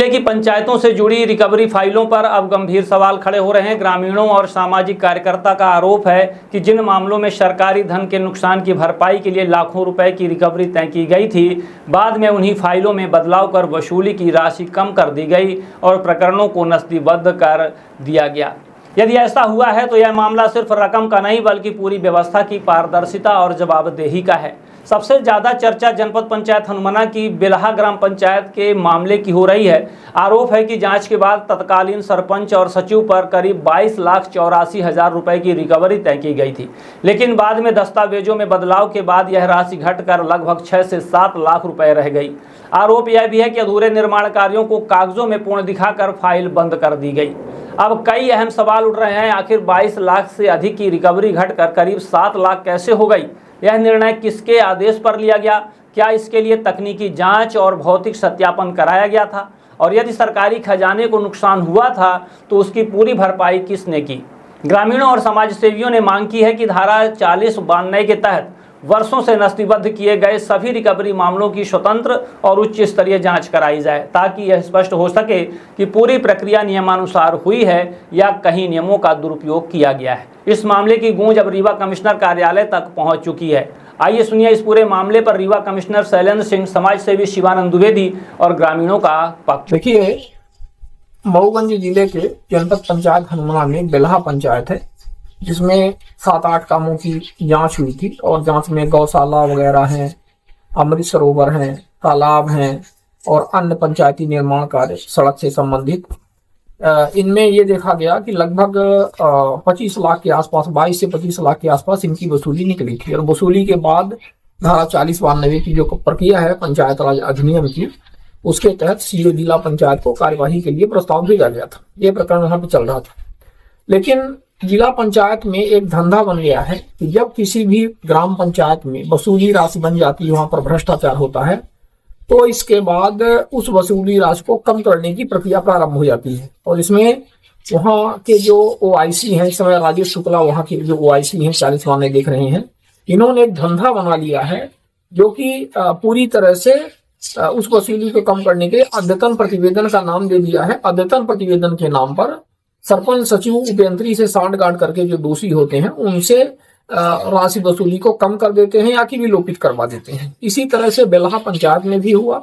जिले की पंचायतों से जुड़ी रिकवरी फाइलों पर अब गंभीर सवाल खड़े हो रहे हैं। ग्रामीणों और सामाजिक कार्यकर्ता का आरोप है कि जिन मामलों में सरकारी धन के नुकसान की भरपाई के लिए लाखों रुपए की रिकवरी तय की गई थी, बाद में उन्हीं फाइलों में बदलाव कर वसूली की राशि कम कर दी गई और प्रकरणों को नस्तीबद्ध कर दिया गया। यदि ऐसा हुआ है तो यह मामला सिर्फ रकम का नहीं बल्कि पूरी व्यवस्था की पारदर्शिता और जवाबदेही का है। सबसे ज़्यादा चर्चा जनपद पंचायत हनुमाना की बेलहा ग्राम पंचायत के मामले की हो रही है। आरोप है कि जांच के बाद तत्कालीन सरपंच और सचिव पर करीब 22,84,000 रुपए की रिकवरी तय की गई थी, लेकिन बाद में दस्तावेजों में बदलाव के बाद यह राशि घटकर लगभग 6 से 7 लाख रुपए रह गई। आरोप यह भी है कि अधूरे निर्माण कार्यों को कागजों में पूर्ण दिखाकर फाइल बंद कर दी गई। अब कई अहम सवाल उठ रहे हैं। आखिर 22 लाख से अधिक की रिकवरी घटकर करीब 7 लाख कैसे हो गई? यह निर्णय किसके आदेश पर लिया गया? क्या इसके लिए तकनीकी जांच और भौतिक सत्यापन कराया गया था? और यदि सरकारी खजाने को नुकसान हुआ था तो उसकी पूरी भरपाई किसने की? ग्रामीणों और समाज सेवियों ने मांग की है कि धारा 40/92 के तहत वर्षों से नस्तीबद्ध किए गए सभी रिकवरी मामलों की स्वतंत्र और उच्च स्तरीय जांच कराई जाए, ताकि यह स्पष्ट हो सके कि पूरी प्रक्रिया नियमानुसार हुई है या कहीं नियमों का दुरुपयोग किया गया है। इस मामले की गूंज अब रीवा कमिश्नर कार्यालय तक पहुंच चुकी है। आइए सुनिए इस पूरे मामले पर रीवा कमिश्नर शैलेंद्र सिंह, समाज सेवी शिवानंद द्विवेदी और ग्रामीणों का पक्ष। देखिए, मऊगंज जिले के जनपद पंचायत हनुमाना में बेलहा पंचायत है, जिसमें 7-8 कामों की जांच हुई थी और जांच में गौशाला वगैरह हैं, अमृत सरोवर हैं, तालाब हैं और अन्य पंचायती निर्माण कार्य सड़क से संबंधित। इनमें ये देखा गया कि लगभग 25 लाख के आसपास, 22 से 25 लाख के आसपास इनकी वसूली निकली थी। और वसूली के बाद धारा 40/92 की जो प्रक्रिया है पंचायत राज अधिनियम की, उसके तहत सीओ जिला पंचायत को कार्यवाही के लिए प्रस्ताव भेजा गया था। ये प्रकरण वहां पर चल रहा था, लेकिन जिला पंचायत में एक धंधा बन गया है कि जब किसी भी ग्राम पंचायत में वसूली राशि बन जाती है, वहां पर भ्रष्टाचार होता है, तो इसके बाद उस वसूली राशि को कम करने की प्रक्रिया प्रारंभ हो जाती है। और इसमें वहां के जो ओआईसी हैं, इस समय राजेश शुक्ला वहां के जो ओआईसी हैं, 40 वाले देख रहे हैं, इन्होंने एक धंधा बना लिया है जो कि पूरी तरह से उस वसूली को कम करने के लिए अद्यतन प्रतिवेदन का नाम दे दिया है। अद्यतन प्रतिवेदन के नाम पर सरपंच, सचिव, उपयंत्री से सांठगांठ करके जो दोषी होते हैं उनसे राशि वसूली को कम कर देते हैं या कि विलोपित करवा देते हैं। इसी तरह से बेलहा पंचायत में भी हुआ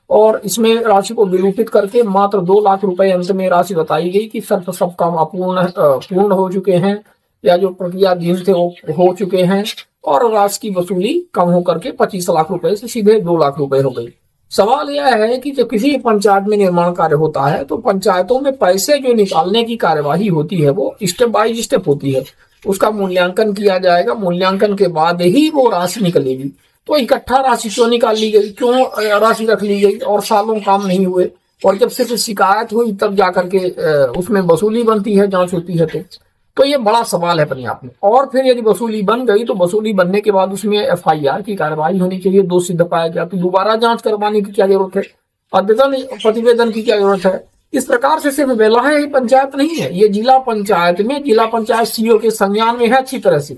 और इसमें राशि को विलोपित करके मात्र 2 लाख रुपए अंत में राशि बताई गई कि सब काम पूर्ण हो चुके हैं या जो प्रक्रियाधीन थे वो हो चुके हैं, और राशि की वसूली कम होकर के 25 लाख रुपए से सीधे 2 लाख रुपए हो गई। सवाल यह है कि जब किसी पंचायत में निर्माण कार्य होता है तो पंचायतों में पैसे जो निकालने की कार्यवाही होती है वो स्टेप बाय स्टेप होती है। उसका मूल्यांकन किया जाएगा, मूल्यांकन के बाद ही वो राशि निकलेगी। तो इकट्ठा राशि क्यों निकाल ली गई, क्यों राशि रख ली गई और सालों काम नहीं हुए, और जब सिर्फ शिकायत हुई तब जाकर के उसमें वसूली बनती है, जांच होती है। तो ये बड़ा सवाल है अपने आप में। और फिर यदि वसूली बन गई तो वसूली बनने के बाद उसमें एफआईआर की कार्रवाई होनी चाहिए। दोष सिद्ध पाया गया तो दोबारा जांच करवाने की क्या जरूरत है, अद्यतन प्रतिवेदन की क्या जरूरत है। इस प्रकार से सिर्फ बेलहा ही पंचायत नहीं है, ये जिला पंचायत में जिला पंचायत सीओ के संज्ञान में है। अच्छी तरह से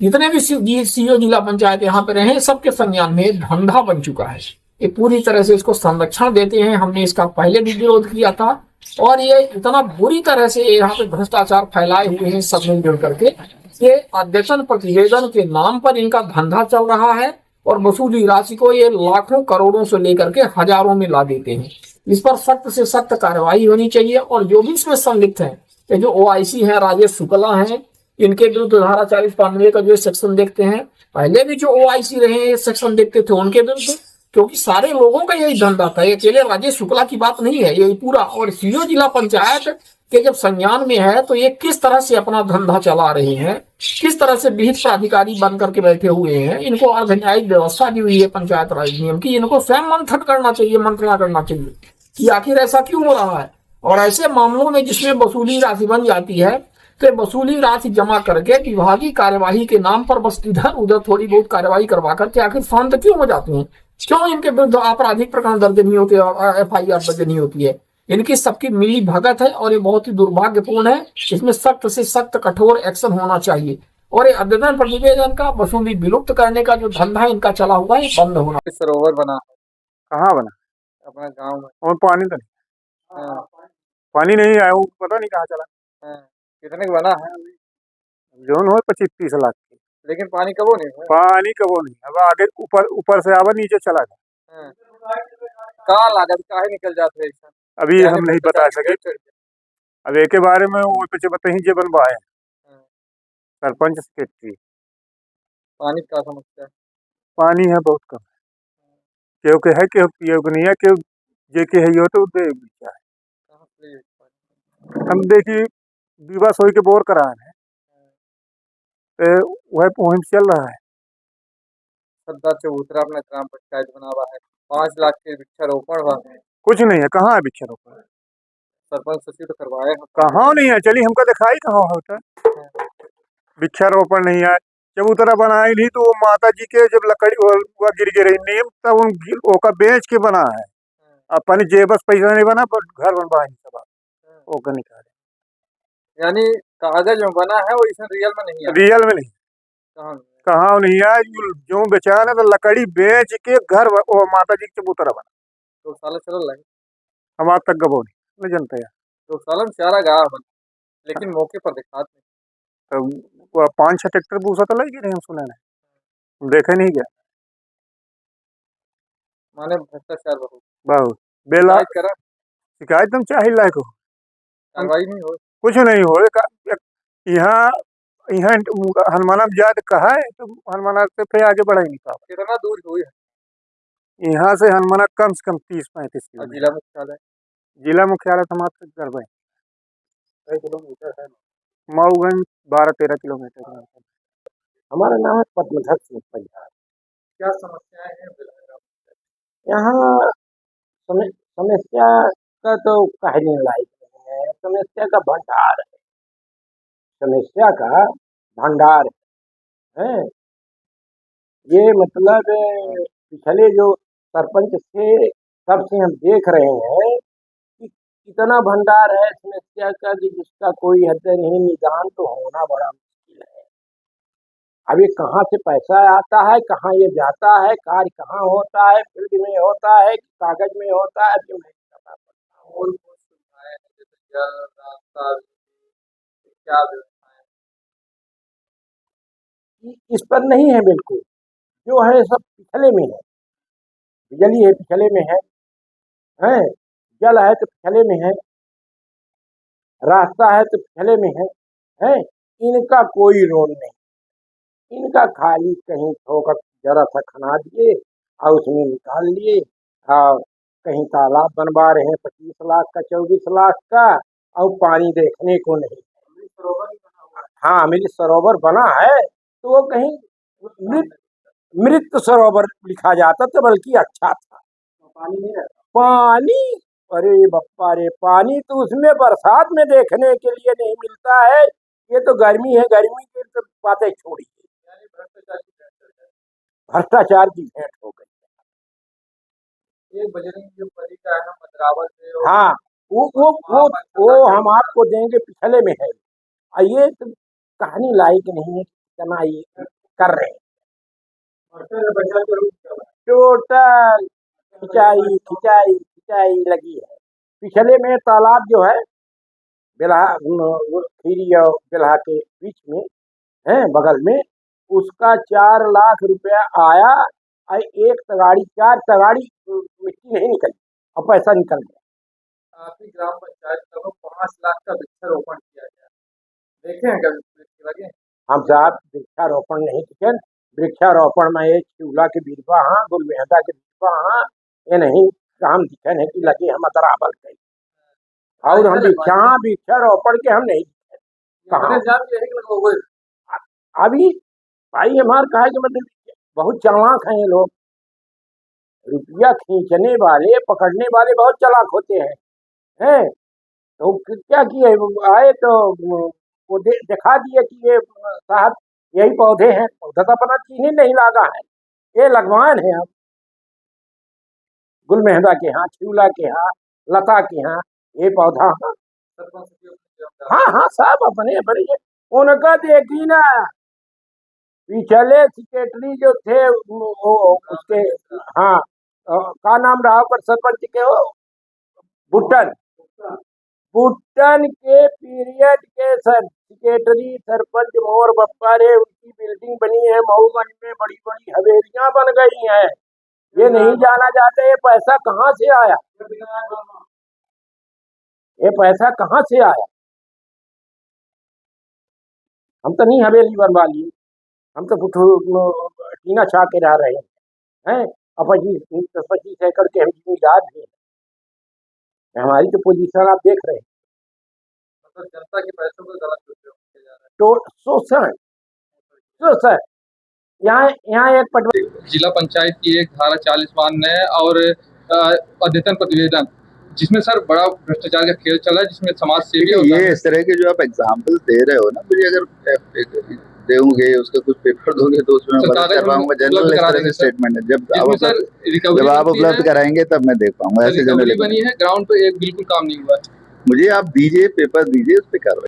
जितने भी सीओ जिला पंचायत यहाँ पे रहे, सबके संज्ञान में धंधा बन चुका है। ये पूरी तरह से इसको संरक्षण देते हैं। हमने इसका पहले भी विरोध किया था और ये इतना बुरी तरह से यहाँ पे भ्रष्टाचार फैलाए हुए हैं सब मिलजुल करके। ये अद्यतन प्रतिवेदन के नाम पर इनका धंधा चल रहा है और वसूली राशि को ये लाखों करोड़ों से लेकर के हजारों में ला देते हैं। इस पर सख्त से सख्त कार्रवाई होनी चाहिए। और जो भी इसमें संलिप्त है, ये जो ओआईसी हैं, राजेश शुक्ला हैं, इनके विरुद्ध धारा 40/92 का जो सेक्शन देखते हैं, पहले भी जो ओआईसी रहे सेक्शन देखते थे उनके विरुद्ध, क्योंकि सारे लोगों का यही धंधा था। ये अकेले राजेश शुक्ला की बात नहीं है, ये पूरा। और सीओ जिला पंचायत के जब संज्ञान में है तो ये किस तरह से अपना धंधा चला रहे हैं, किस तरह से विहित प्राधिकारी बन करके बैठे हुए हैं। इनको अर्धन्यायिक व्यवस्था दी हुई है पंचायत राज नियम की। इनको स्वयं मंथन करना चाहिए, मंत्रणा करना चाहिए कि आखिर ऐसा क्यों हो रहा है। और ऐसे मामलों में जिसमें वसूली राशि बन जाती है तो वसूली राशि जमा करके विभागीय कार्यवाही के नाम पर बस इधर उधर थोड़ी बहुत कार्यवाही करवा करके आखिर शांत क्यों हो जाते हैं, क्यों इनके विरुद्ध आपराधिक प्रकरण दर्ज नहीं होते, एफआईआर दर्ज नहीं होती है। इनकी सबकी मिली भगत है और ये बहुत ही दुर्भाग्यपूर्ण है। इसमें सख्त से सख्त कठोर एक्शन होना चाहिए और ये अद्यतन प्रतिवेदन का वसूली विलुप्त करने का जो धंधा इनका चला हुआ है बंद होना। सरोवर बना, कहाँ बना? अपने गांव में। और पानी तो नहीं। हाँ, पानी नहीं आया, वो पता नहीं कहाँ चला। हाँ। कितने का बना है अभी? जोन हो 25-30 लाख की। लेकिन पानी कबो नहीं हुआ। पानी कबो नहीं, अब आगे ऊपर ऊपर से आवा नीचे चला गया। हाँ। कहाँ लागत काहे निकल जाते हैं ऐसा? अभी यानी हम नहीं बता भ्रष्टाचार सके। की रेट चढ़ अब एक के बारे में वो पीछे बताइए जे बनवाए हाँ। सरपंच सेक्रेटरी। पानी का समस्या है। पानी है बहुत कम, केहू के है, केहू पियो के नहीं है, केहू जे के है तो दे क्या है। कहाँ से ये पानी? हम देखी बीबा सोई के बोर कराए हैं, तो वह मुहिम चल रहा है। सरदार चबूतरा अपना ग्राम पंचायत बना हुआ है, 5 लाख के वृक्षारोपण हुआ है। कुछ नहीं है, कहाँ है वृक्षारोपण, सरपंच सचिव तो करवाए हैं। कहाँ नहीं है, चलिए हमको दिखाई कहाँ होता है। वृक्षारोपण नहीं है, चबूतरा बनाई नहीं तो वो माता जी के जब लकड़ी वो गिर गिर नीम तब ओका बेच के बना है। अपन जेबस पैसा नहीं बना पर घर बनवाए सब ओका निकाले। यानी कागज में बना है वो इसमें रियल में नहीं है। रियल में नहीं, कहाँ नहीं है? कहाँ नहीं है। जो बेचा ना तो लकड़ी बेच के घर वो माता जी के चबूतरा बना। 2 साल चल रहा है। हमारे तक गबो नहीं जनता है। 2 साल में सारा गाँव बना, लेकिन मौके पर दिखाते नहीं। तो 5-6 ट्रैक्टर पूछा तो लगी नहीं, हम सुने नहीं, देखे नहीं गया। माने भ्रष्टाचार बहुत बेला शिकायत करा, शिकायत तुम चाहे लायक हो, कार्रवाई नहीं हो। कुछ नहीं हो। यहाँ यहाँ हनुमाना जात कहा है तो हनुमाना से फिर आगे बढ़ा ही नहीं पाओ। कितना दूर हुई है? यहाँ से हनुमाना कम से कम 30-35 और किलोमीटर। जिला मुख्यालय जिला मुख्यालय समाप्त कर भाई कई किलोमीटर है? मऊगंज 12-13 किलोमीटर। हमारा नाम है पद्मधर सिंह पंजाब। क्या समस्याएं हैं बेलहरा? यहाँ समस्या का तो कहने लायक नहीं है, समस्या का भंडार है, समस्या का भंडार है। ये मतलब पिछले जो सरपंच थे तब से हम देख रहे हैं कि कितना भंडार है समस्या का कि जिसका कोई हद नहीं, निदान तो होना बड़ा मुश्किल है। अब ये कहाँ से पैसा आता है, कहाँ ये जाता है, कार्य कहाँ होता है, फील्ड में होता है कि कागज में होता है, क्यों नहीं पता पड़ता। और कुछ सुविधाएं हैं जैसे जल, रास्ता, बिजली, क्या व्यवस्थाएं? इस पर नहीं है बिल्कुल, जो है सब पिछले में है। बिजली है पिछले में है, जल है तो पिछले में है, रास्ता है तो पिछले में है। इनका कोई रोल नहीं, इनका खाली कहीं ठोकर जरा सा खना दिए और उसमें निकाल लिए। और कहीं तालाब बनवा रहे हैं 25 लाख का, 24 लाख का, और पानी देखने को नहीं। हाँ, अमृत सरोवर बना है तो वो कहीं मृत सरोवर लिखा जाता तो बल्कि अच्छा था। पानी नहीं रहता। पानी, अरे बप्पा रे, पानी तो उसमें बरसात में देखने के लिए नहीं मिलता है। ये तो गर्मी है, गर्मी की तो बातें छोड़िए, यानी भ्रष्टाचार की रेट है। भ्रष्टाचार की भेंट हो गई। एक बजरंग जो परी का है मदरावल से और हाँ, वो हम आपको देंगे, पिछले में है। और ये तो कहानी लायक नहीं है, कितना ये कर रहे हैं। टोटल खिंचाई खिंचाई खिंचाई लगी है। पिछले में तालाब जो है बेल्हा खीरी और बेल्हा के बीच में है, बगल में, उसका 4 लाख रुपया आया और एक तगाड़ी, 4 तगाड़ी मिट्टी नहीं निकली और पैसा निकल गया। आपकी ग्राम पंचायत का 5 लाख का वृक्षारोपण किया गया, देखे हैं कभी वृक्ष लगे? हम साहब वृक्षारोपण नहीं किए, वृक्षारोपण में एक चूल्हा के बीरबा हाँ, गुलमेहदा के बीरबा हाँ, ये नहीं काम दिखन है कि लगे हम अतराबल गए। और हम वृक्षारोपण के हम नहीं मैंने जान के यही लगा हुए। अभी भाई हमारे कहा कि मतलब बहुत चालाक हैं ये लोग, रुपया खींचने वाले, पकड़ने वाले बहुत चालाक होते हैं। तो क्या किए, आए तो वो दिखा दिए कि ये साहब यही पौधे हैं, पौधा तो अपना चीनी नहीं लगा है, ये लगवान है हम गुलमेहदा के यहाँ, छिउला के यहाँ, लता के यहाँ, ये पौधा। हाँ हाँ, सब अपने अपने। उनका देखी ना, पिछले सेक्रेटरी जो थे वो उसके, हाँ, का नाम रहा पर सरपंच के हो, भुट्टन, भुट्टन के पीरियड के सेक्रेटरी सरपंच मोर बप्पा रे, उनकी बिल्डिंग बनी है मऊगंज में, बड़ी बड़ी हवेलियां बन गई हैं। ये नहीं जाना चाहते ये पैसा कहाँ से आया, ये पैसा कहाँ से आया। हम तो नहीं हवेली बनवा लिए, हम तो टीना छा के रह रहे हैं। अब 25 एकड़ के हम जमींदार भी हैं। हमारी तो पोजीशन आप देख रहे हैं, मतलब जनता के पैसों का गलत उपयोग किया जा रहा है। तो शोषण यहाँ एक पटवारी जिला पंचायत की एक धारा 40 है और अद्यतन प्रतिवेदन, जिसमें सर बड़ा भ्रष्टाचार का खेल चला है, जिसमें समाज सेवी और ये इस तरह के जो आप एग्जाम्पल दे रहे हो ना, मुझे अगर देंगे उसका कुछ पेपर दोगे तो उसमें मदद कर पाऊंगा। जनरल इस तरह के स्टेटमेंट है, जब आप उपलब्ध कराएंगे तब मैं देख पाऊंगा। ऐसे जनरल बनी है, ग्राउंड पे एक बिल्कुल काम नहीं हुआ है। मुझे आप दीजिए, पेपर दीजिए, उस पर कार्रवाई।